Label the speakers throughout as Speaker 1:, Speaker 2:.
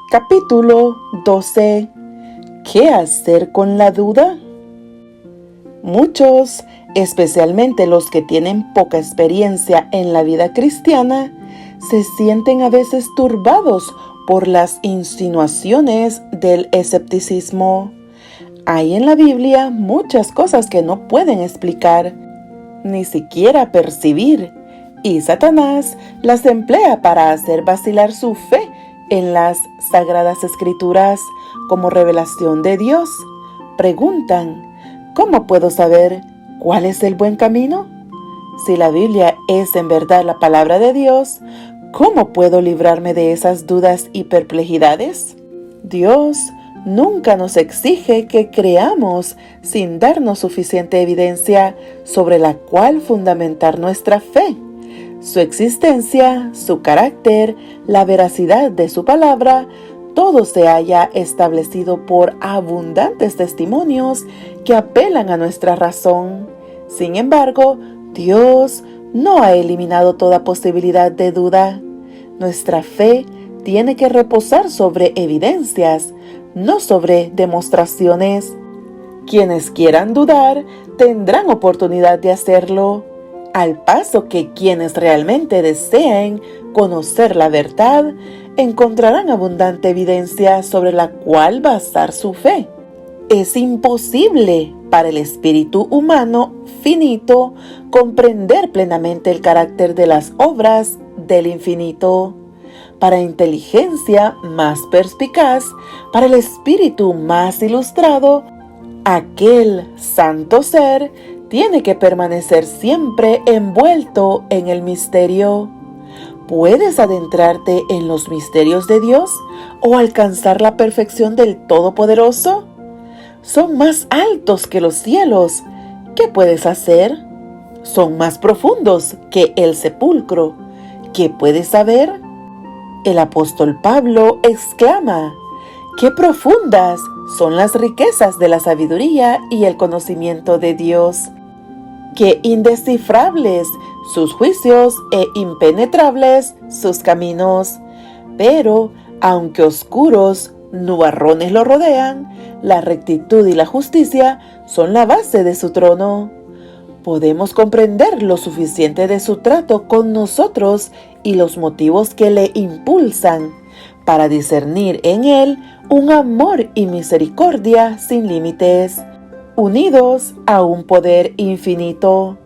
Speaker 1: Capítulo 12. ¿Qué hacer con la duda? Muchos, especialmente los que tienen poca experiencia en la vida cristiana, se sienten a veces turbados por las insinuaciones del escepticismo. Hay en la Biblia muchas cosas que no pueden explicar, ni siquiera percibir, y Satanás las emplea para hacer vacilar su fe en las Sagradas Escrituras como revelación de Dios. Preguntan: ¿cómo puedo saber cuál es el buen camino? Si la Biblia es en verdad la palabra de Dios, ¿cómo puedo librarme de esas dudas y perplejidades? Dios nunca nos exige que creamos sin darnos suficiente evidencia sobre la cual fundamentar nuestra fe. Su existencia, su carácter, la veracidad de su palabra, todo se haya establecido por abundantes testimonios que apelan a nuestra razón. Sin embargo, Dios no ha eliminado toda posibilidad de duda. Nuestra fe tiene que reposar sobre evidencias, no sobre demostraciones. Quienes quieran dudar tendrán oportunidad de hacerlo, al paso que quienes realmente deseen conocer la verdad encontrarán abundante evidencia sobre la cual basar su fe. Es imposible para el espíritu humano finito comprender plenamente el carácter de las obras del infinito. Para inteligencia más perspicaz, para el espíritu más ilustrado, aquel santo ser tiene que permanecer siempre envuelto en el misterio. ¿Puedes adentrarte en los misterios de Dios o alcanzar la perfección del Todopoderoso? Son más altos que los cielos. ¿Qué puedes hacer? Son más profundos que el sepulcro. ¿Qué puedes saber? El apóstol Pablo exclama: ¡qué profundas son las riquezas de la sabiduría y el conocimiento de Dios! ¡Qué indescifrables sus juicios e impenetrables sus caminos! Pero, aunque oscuros nubarrones lo rodean, la rectitud y la justicia son la base de su trono. Podemos comprender lo suficiente de su trato con nosotros y los motivos que le impulsan para discernir en él un amor y misericordia sin límites, unidos a un poder infinito.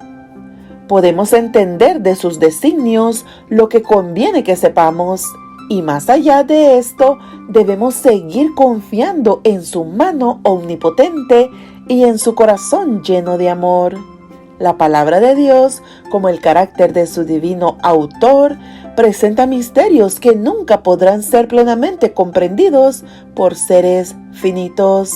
Speaker 1: Podemos entender de sus designios lo que conviene que sepamos, y más allá de esto, debemos seguir confiando en su mano omnipotente y en su corazón lleno de amor. La palabra de Dios, como el carácter de su divino autor, presenta misterios que nunca podrán ser plenamente comprendidos por seres finitos.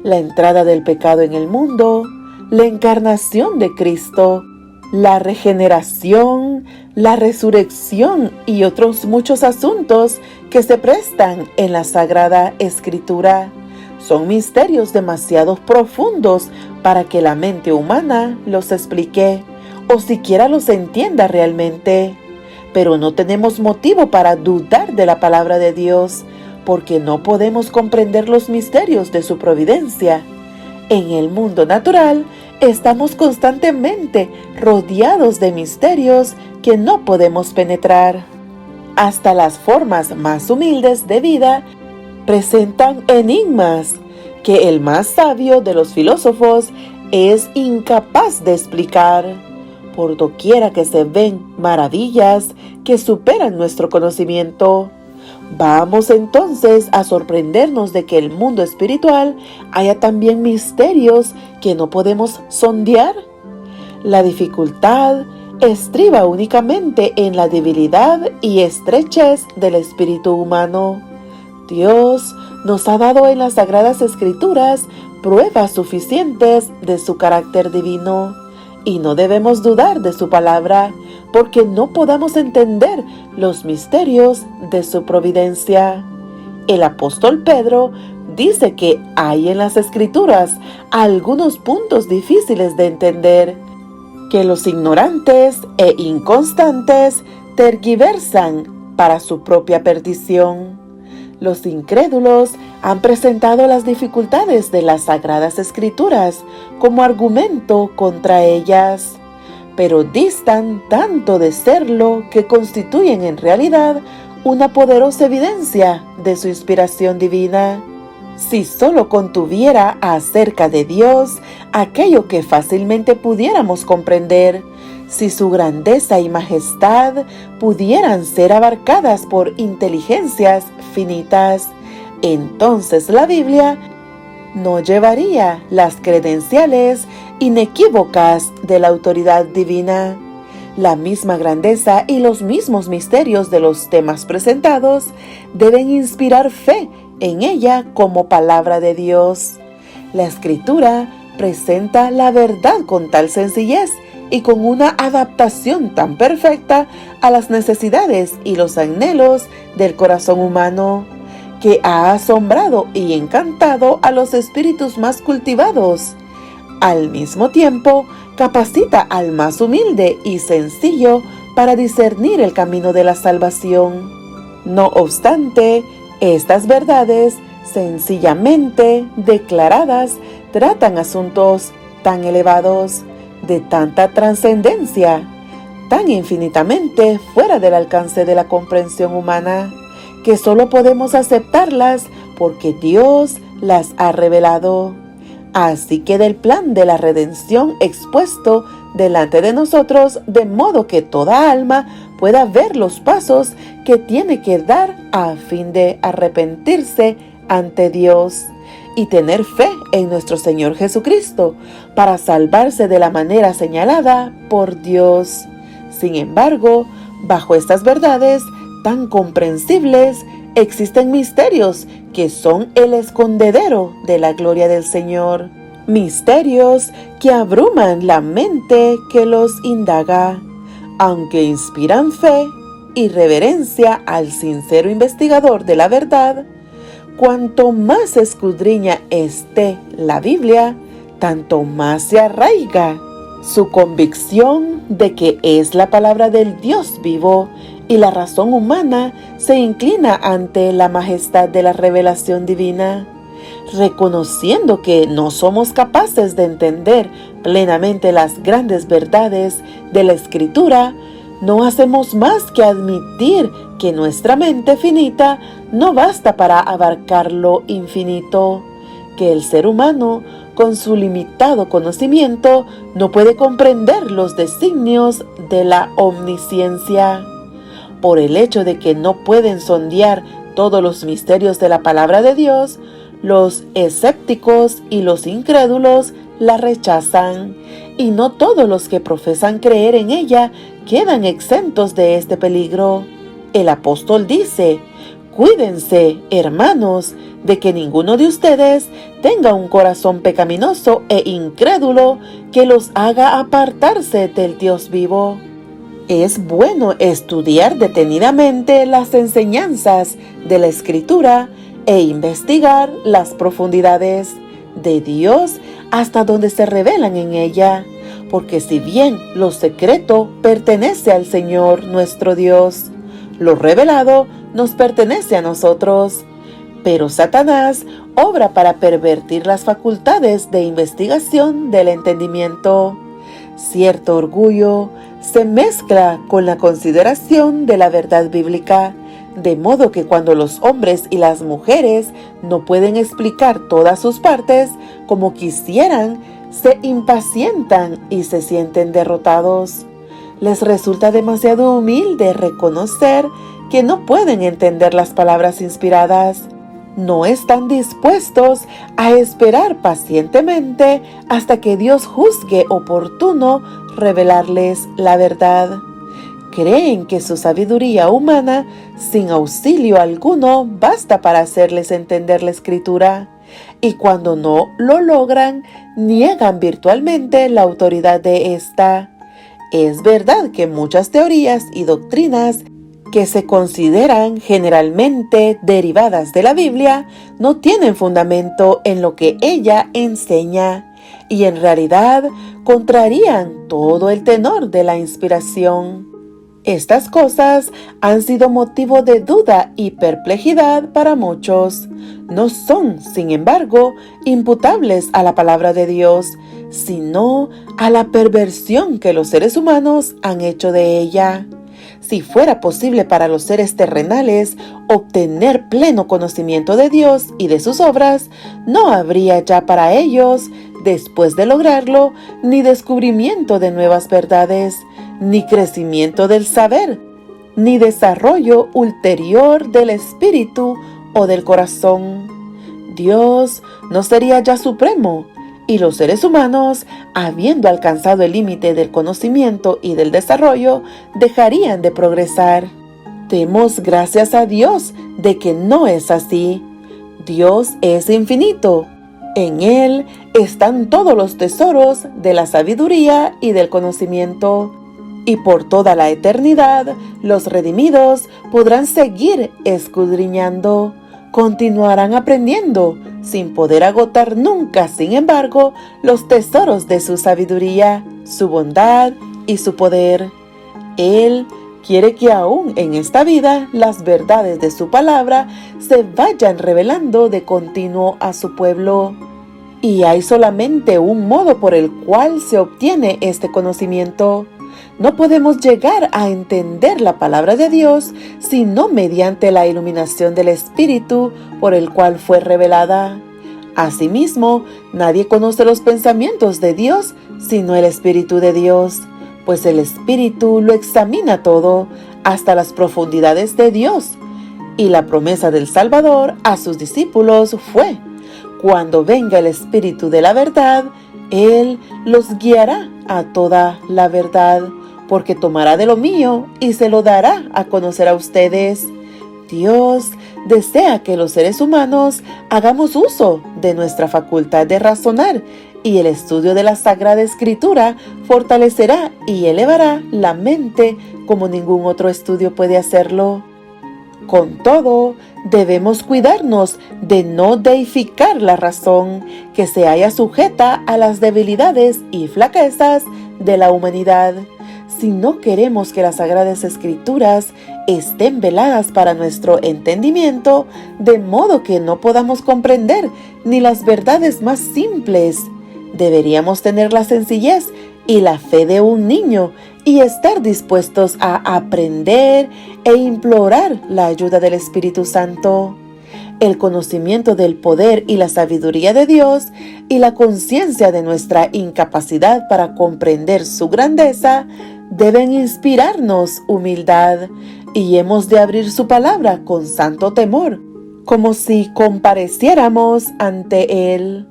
Speaker 1: La entrada del pecado en el mundo, la encarnación de Cristo, la regeneración, la resurrección y otros muchos asuntos que se prestan en la Sagrada Escritura son misterios demasiado profundos para que la mente humana los explique o siquiera los entienda realmente. Pero no tenemos motivo para dudar de la palabra de Dios, porque no podemos comprender los misterios de su providencia. En el mundo natural estamos constantemente rodeados de misterios que no podemos penetrar. Hasta las formas más humildes de vida presentan enigmas que el más sabio de los filósofos es incapaz de explicar. Por doquiera que se ven maravillas que superan nuestro conocimiento. Vamos entonces a sorprendernos de que el mundo espiritual haya también misterios que no podemos sondear. La dificultad estriba únicamente en la debilidad y estrechez del espíritu humano. Dios nos ha dado en las Sagradas Escrituras pruebas suficientes de su carácter divino, y no debemos dudar de su palabra, porque no podamos entender los misterios de su providencia. El apóstol Pedro dice que hay en las Escrituras algunos puntos difíciles de entender, que los ignorantes e inconstantes tergiversan para su propia perdición. Los incrédulos han presentado las dificultades de las Sagradas Escrituras como argumento contra ellas, pero distan tanto de serlo que constituyen en realidad una poderosa evidencia de su inspiración divina. Si solo contuviera acerca de Dios aquello que fácilmente pudiéramos comprender, si su grandeza y majestad pudieran ser abarcadas por inteligencias finitas, entonces la Biblia no llevaría las credenciales inequívocas de la autoridad divina. La misma grandeza y los mismos misterios de los temas presentados deben inspirar fe en ella como palabra de Dios. La Escritura presenta la verdad con tal sencillez y con una adaptación tan perfecta a las necesidades y los anhelos del corazón humano, que ha asombrado y encantado a los espíritus más cultivados. Al mismo tiempo, capacita al más humilde y sencillo para discernir el camino de la salvación. No obstante, estas verdades, sencillamente declaradas, tratan asuntos tan elevados, de tanta trascendencia, tan infinitamente fuera del alcance de la comprensión humana, que solo podemos aceptarlas porque Dios las ha revelado. Así que del plan de la redención expuesto delante de nosotros, de modo que toda alma pueda ver los pasos que tiene que dar a fin de arrepentirse ante Dios y tener fe en nuestro Señor Jesucristo para salvarse de la manera señalada por Dios. Sin embargo, bajo estas verdades tan comprensibles, existen misterios que son el escondedero de la gloria del Señor. Misterios que abruman la mente que los indaga, aunque inspiran fe y reverencia al sincero investigador de la verdad. Cuanto más escudriña esté la Biblia, tanto más se arraiga su convicción de que es la palabra del Dios vivo, y la razón humana se inclina ante la majestad de la revelación divina. Reconociendo que no somos capaces de entender plenamente las grandes verdades de la Escritura, no hacemos más que admitir que nuestra mente finita no basta para abarcar lo infinito, que el ser humano, con su limitado conocimiento, no puede comprender los designios de la omnisciencia. Por el hecho de que no pueden sondear todos los misterios de la palabra de Dios, los escépticos y los incrédulos la rechazan, y no todos los que profesan creer en ella quedan exentos de este peligro. El apóstol dice: cuídense, hermanos, de que ninguno de ustedes tenga un corazón pecaminoso e incrédulo que los haga apartarse del Dios vivo. Es bueno estudiar detenidamente las enseñanzas de la Escritura e investigar las profundidades de Dios hasta donde se revelan en ella, porque si bien lo secreto pertenece al Señor nuestro Dios, lo revelado nos pertenece a nosotros. Pero Satanás obra para pervertir las facultades de investigación del entendimiento. Cierto orgullo se mezcla con la consideración de la verdad bíblica, de modo que cuando los hombres y las mujeres no pueden explicar todas sus partes como quisieran, se impacientan y se sienten derrotados. Les resulta demasiado humilde reconocer que no pueden entender las palabras inspiradas. No están dispuestos a esperar pacientemente hasta que Dios juzgue oportuno revelarles la verdad. Creen que su sabiduría humana, sin auxilio alguno, basta para hacerles entender la Escritura, y cuando no lo logran, niegan virtualmente la autoridad de esta. Es verdad que muchas teorías y doctrinas que se consideran generalmente derivadas de la Biblia no tienen fundamento en lo que ella enseña, y en realidad contrarían todo el tenor de la inspiración. Estas cosas han sido motivo de duda y perplejidad para muchos. No son, sin embargo, imputables a la palabra de Dios, sino a la perversión que los seres humanos han hecho de ella. Si fuera posible para los seres terrenales obtener pleno conocimiento de Dios y de sus obras, no habría ya para ellos, después de lograrlo, ni descubrimiento de nuevas verdades, ni crecimiento del saber, ni desarrollo ulterior del espíritu o del corazón. Dios no sería ya supremo, y los seres humanos, habiendo alcanzado el límite del conocimiento y del desarrollo, dejarían de progresar. Demos gracias a Dios de que no es así. Dios es infinito. En Él están todos los tesoros de la sabiduría y del conocimiento. Y por toda la eternidad, los redimidos podrán seguir escudriñando, continuarán aprendiendo, sin poder agotar nunca, sin embargo, los tesoros de su sabiduría, su bondad y su poder. Él quiere que aún en esta vida las verdades de su palabra se vayan revelando de continuo a su pueblo. Y hay solamente un modo por el cual se obtiene este conocimiento. No podemos llegar a entender la palabra de Dios sino mediante la iluminación del Espíritu por el cual fue revelada. Asimismo, nadie conoce los pensamientos de Dios sino el Espíritu de Dios, pues el Espíritu lo examina todo, hasta las profundidades de Dios. Y la promesa del Salvador a sus discípulos fue: cuando venga el Espíritu de la verdad, Él los guiará a toda la verdad, porque tomará de lo mío y se lo dará a conocer a ustedes. Dios desea que los seres humanos hagamos uso de nuestra facultad de razonar, y el estudio de la Sagrada Escritura fortalecerá y elevará la mente como ningún otro estudio puede hacerlo. Con todo, debemos cuidarnos de no deificar la razón, que se halla sujeta a las debilidades y flaquezas de la humanidad. Si no queremos que las Sagradas Escrituras estén veladas para nuestro entendimiento, de modo que no podamos comprender ni las verdades más simples, deberíamos tener la sencillez y la fe de un niño y estar dispuestos a aprender e implorar la ayuda del Espíritu Santo. El conocimiento del poder y la sabiduría de Dios y la conciencia de nuestra incapacidad para comprender su grandeza deben inspirarnos humildad, y hemos de abrir su palabra con santo temor, como si compareciéramos ante Él.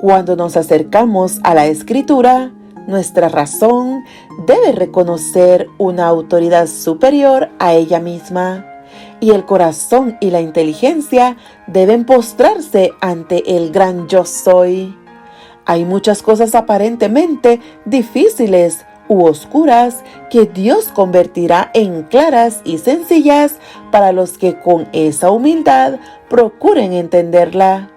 Speaker 1: Cuando nos acercamos a la Escritura, nuestra razón debe reconocer una autoridad superior a ella misma, y el corazón y la inteligencia deben postrarse ante el gran Yo Soy. Hay muchas cosas aparentemente difíciles u oscuras que Dios convertirá en claras y sencillas para los que con esa humildad procuren entenderla.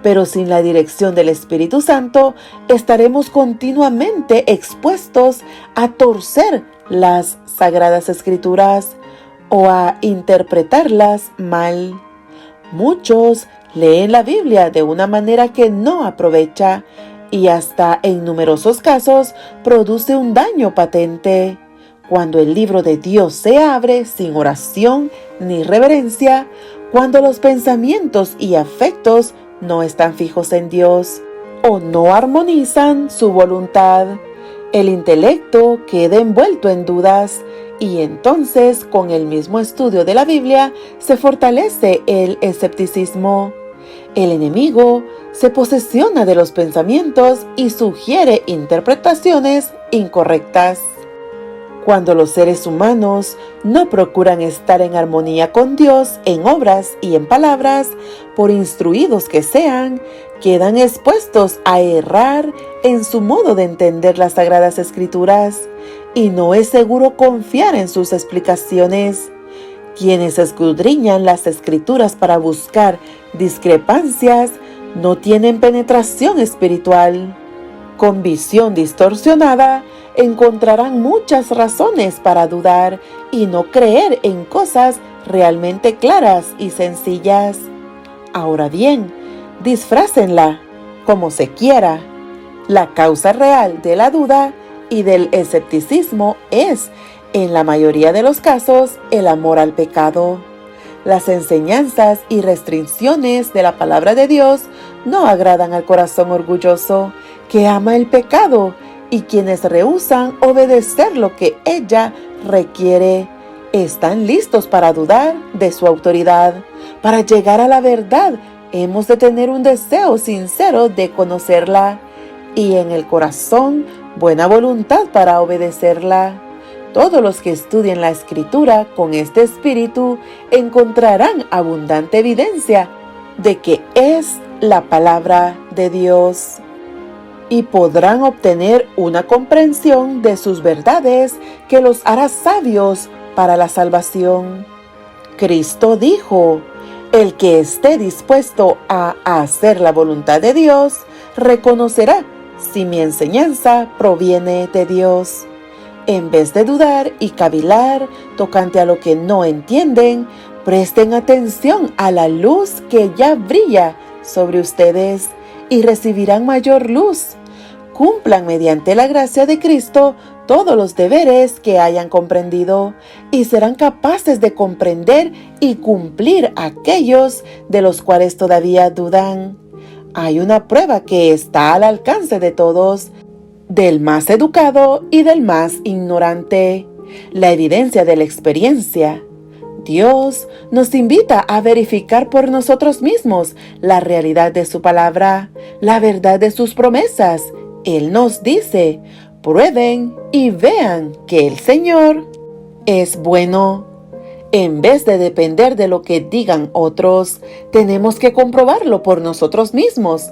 Speaker 1: Pero sin la dirección del Espíritu Santo, estaremos continuamente expuestos a torcer las Sagradas Escrituras o a interpretarlas mal. Muchos leen la Biblia de una manera que no aprovecha, y hasta en numerosos casos produce un daño patente. Cuando el libro de Dios se abre sin oración ni reverencia, cuando los pensamientos y afectos no están fijos en Dios o no armonizan su voluntad, el intelecto queda envuelto en dudas, y entonces con el mismo estudio de la Biblia se fortalece el escepticismo. El enemigo se posesiona de los pensamientos y sugiere interpretaciones incorrectas. Cuando los seres humanos no procuran estar en armonía con Dios en obras y en palabras, por instruidos que sean, quedan expuestos a errar en su modo de entender las Sagradas Escrituras, y no es seguro confiar en sus explicaciones. Quienes escudriñan las Escrituras para buscar discrepancias no tienen penetración espiritual. Con visión distorsionada, encontrarán muchas razones para dudar y no creer en cosas realmente claras y sencillas. Ahora bien, disfrácenla como se quiera. La causa real de la duda y del escepticismo es, en la mayoría de los casos, el amor al pecado. Las enseñanzas y restricciones de la palabra de Dios no agradan al corazón orgulloso que ama el pecado y quienes rehúsan obedecer lo que ella requiere. Están listos para dudar de su autoridad. Para llegar a la verdad, hemos de tener un deseo sincero de conocerla y en el corazón buena voluntad para obedecerla. Todos los que estudien la Escritura con este espíritu encontrarán abundante evidencia de que es la palabra de Dios y podrán obtener una comprensión de sus verdades que los hará sabios para la salvación. Cristo dijo: el que esté dispuesto a hacer la voluntad de Dios reconocerá si mi enseñanza proviene de Dios. En vez de dudar y cavilar tocante a lo que no entienden, presten atención a la luz que ya brilla sobre ustedes y recibirán mayor luz. Cumplan mediante la gracia de Cristo todos los deberes que hayan comprendido y serán capaces de comprender y cumplir aquellos de los cuales todavía dudan. Hay una prueba que está al alcance de todos, del más educado y del más ignorante, la evidencia de la experiencia. Dios nos invita a verificar por nosotros mismos la realidad de su palabra, la verdad de sus promesas. Él nos dice: prueben y vean que el Señor es bueno. En vez de depender de lo que digan otros, tenemos que comprobarlo por nosotros mismos.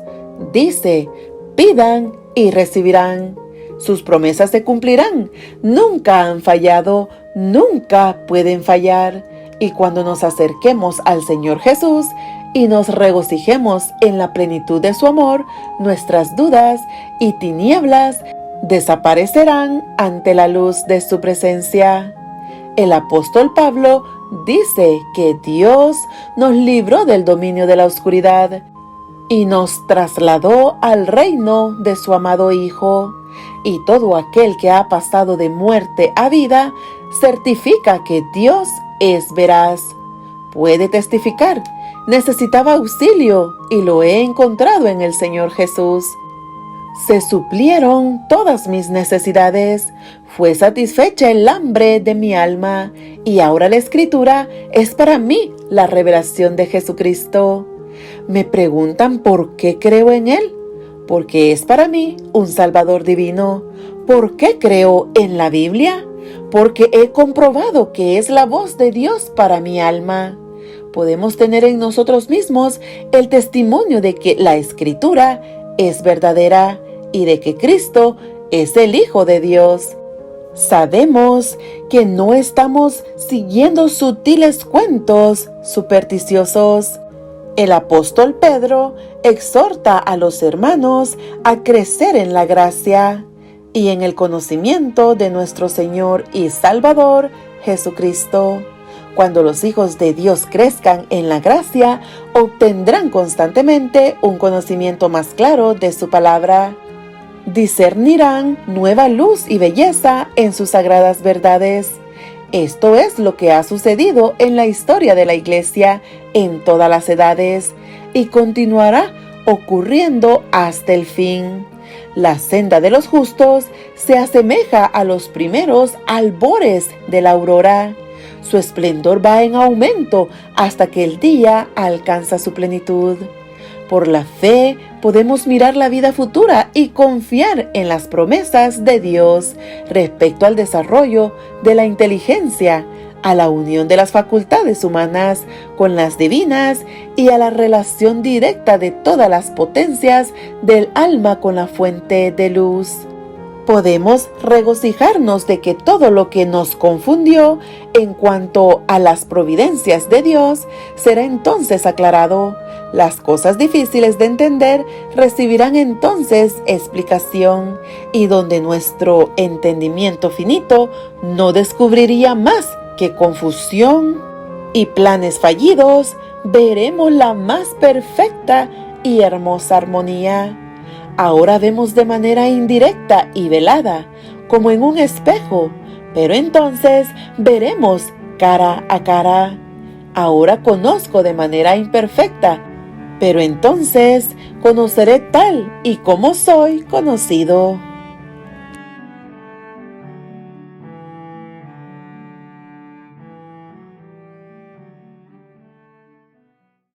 Speaker 1: Dice: pidan y recibirán. Sus promesas se cumplirán. Nunca han fallado, nunca pueden fallar. Y cuando nos acerquemos al Señor Jesús y nos regocijemos en la plenitud de su amor, nuestras dudas y tinieblas desaparecerán ante la luz de su presencia. El apóstol Pablo dice que Dios nos libró del dominio de la oscuridad y nos trasladó al reino de su amado Hijo. Y todo aquel que ha pasado de muerte a vida certifica que Dios es veraz. Puede testificar: necesitaba auxilio y lo he encontrado en el Señor Jesús. Se suplieron todas mis necesidades, fue satisfecha el hambre de mi alma, y ahora la Escritura es para mí la revelación de Jesucristo. Me preguntan por qué creo en Él, porque es para mí un Salvador divino. ¿Por qué creo en la Biblia? Porque he comprobado que es la voz de Dios para mi alma. Podemos tener en nosotros mismos el testimonio de que la Escritura es verdadera y de que Cristo es el Hijo de Dios. Sabemos que no estamos siguiendo sutiles cuentos supersticiosos. El apóstol Pedro exhorta a los hermanos a crecer en la gracia y en el conocimiento de nuestro Señor y Salvador Jesucristo. Cuando los hijos de Dios crezcan en la gracia, obtendrán constantemente un conocimiento más claro de su palabra. Discernirán nueva luz y belleza en sus sagradas verdades. Esto es lo que ha sucedido en la historia de la Iglesia en todas las edades y continuará ocurriendo hasta el fin. La senda de los justos se asemeja a los primeros albores de la aurora. Su esplendor va en aumento hasta que el día alcanza su plenitud. Por la fe podemos mirar la vida futura y confiar en las promesas de Dios respecto al desarrollo de la inteligencia, a la unión de las facultades humanas con las divinas y a la relación directa de todas las potencias del alma con la fuente de luz. Podemos regocijarnos de que todo lo que nos confundió en cuanto a las providencias de Dios será entonces aclarado. Las cosas difíciles de entender recibirán entonces explicación, y donde nuestro entendimiento finito no descubriría más que confusión y planes fallidos, veremos la más perfecta y hermosa armonía. Ahora vemos de manera indirecta y velada, como en un espejo, pero entonces veremos cara a cara. Ahora conozco de manera imperfecta, pero entonces conoceré tal y como soy conocido.